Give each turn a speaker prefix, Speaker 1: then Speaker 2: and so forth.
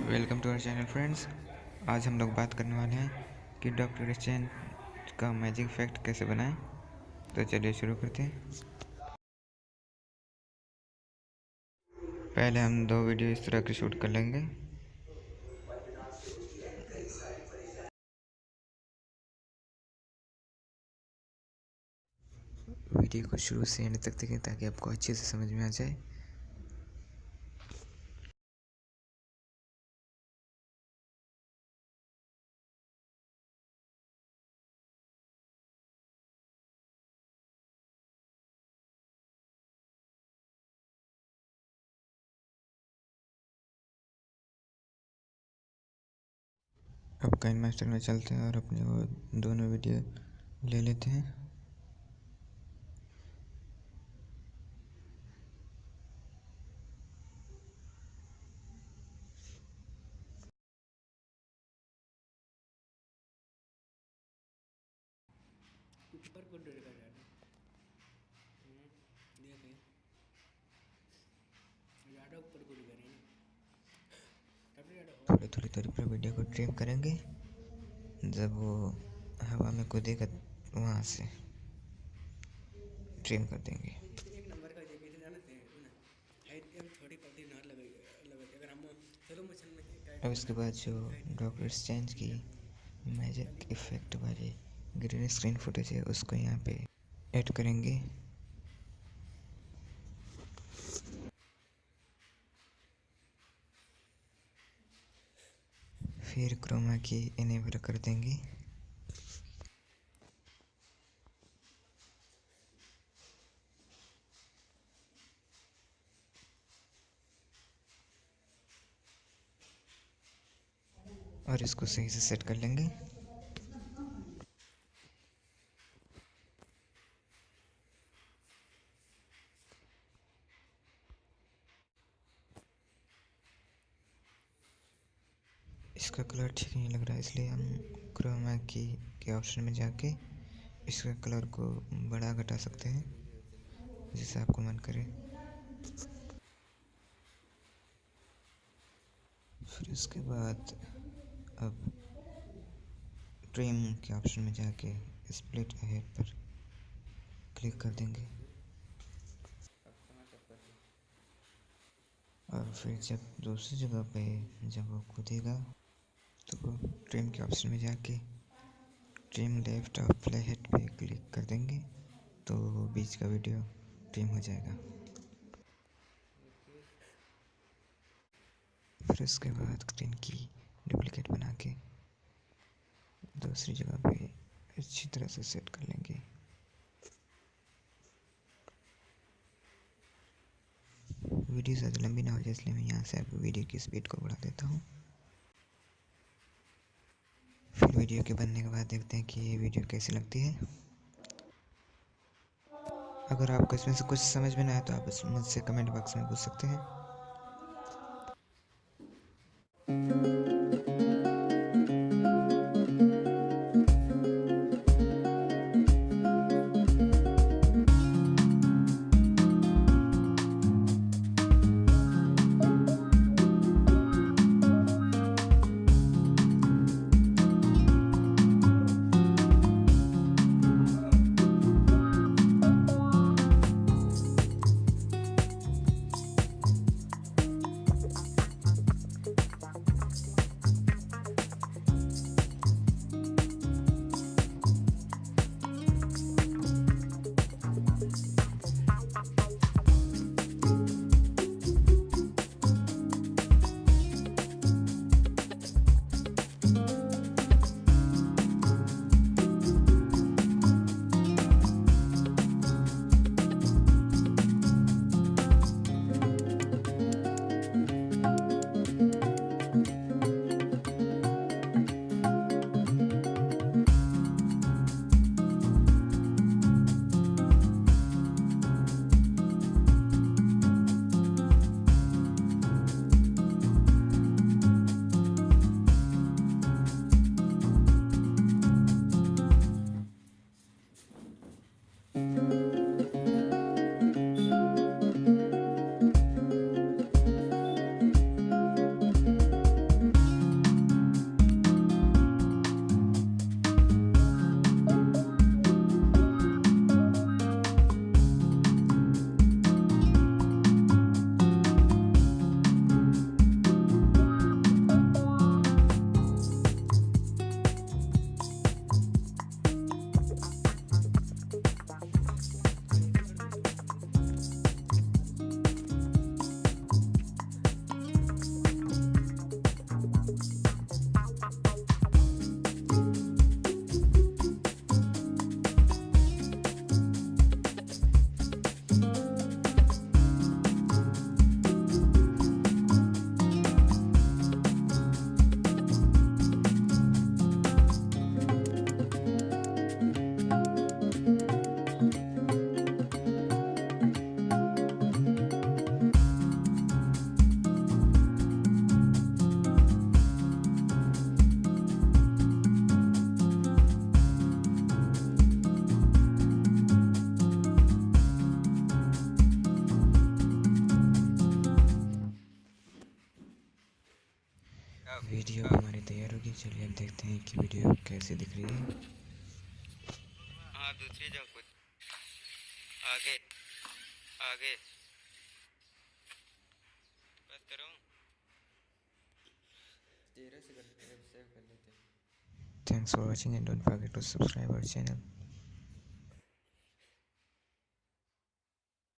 Speaker 1: Welcome to our channel friends. आज हम लोग बात करने वाले हैं कि डॉक्टर स्ट्रेंज का मैजिक इफेक्ट कैसे बनाएं। तो चलिए शुरू करते हैं। पहले हम 2 वीडियो इस तरह के शूट कर लेंगे। वीडियो को शुरू से एंड तक देखें ताकि आपको अच्छे से समझ में आ जाए। अब काइन मास्टर में चलते हैं और अपनी वो दोनों वीडियो ले लेते हैं।
Speaker 2: ऊपर को डरेगा ज़्यादा ऊपर को डरेगा नहीं
Speaker 1: थोड़ी थोड़ी दूरी पर वीडियो को ट्रिम करेंगे। जब वो हवा में कूदेगा वहाँ से ट्रिम कर देंगे।
Speaker 2: एक नंबर का जे कैसे जाना है ना हाइट एम थोड़ी पत्ती ना लगे अगर हम चलो मछल में
Speaker 1: अब इसके बाद जो डॉक्टर स्ट्रेंज की मैजिक इफेक्ट वाली ग्रीन स्क्रीन फुटेज है उसको यहाँ पे ऐड करेंगे। फिर क्रोमा की इनेबल कर देंगे। और इसको सही से सेट कर लेंगे। इसका कलर ठीक नहीं लग रहा है, इसलिए हम क्रोमा की के ऑप्शन में जाके इसका कलर को बढ़ा घटा सकते हैं जैसा आपको मन करे। फिर इसके बाद अब ट्रिम के ऑप्शन में जाके स्प्लिट अहेड पर क्लिक कर देंगे। और फिर जब दूसरी जगह पे जब वो कूदेगा तो वो ट्रिम के ऑप्शन में जाके ट्रिम लेफ्ट और प्ले हेड पे क्लिक कर देंगे तो बीच का वीडियो ट्रिम हो जाएगा। फिर उसके बाद स्क्रीन की डुप्लीकेट बना के दूसरी जगह पे अच्छी तरह से सेट कर लेंगे। वीडियो ज़्यादा लंबी ना हो जाए इसलिए मैं यहाँ से अब वीडियो की स्पीड को बढ़ा देता हूँ। फिर वीडियो के बनने के बाद देखते हैं कि ये वीडियो कैसी लगती है। अगर आपको इसमें से कुछ समझ में ना आए तो आप मुझसे कमेंट बॉक्स में पूछ सकते हैं। है। चलिए अब देखते हैं कि वीडियो कैसे दिख रही है।
Speaker 3: हाँ दूसरी जगह कुछ आगे आगे बस करो 13 से सेव कर लेते हैं।
Speaker 1: Thanks for watching and don't forget to subscribe our channel.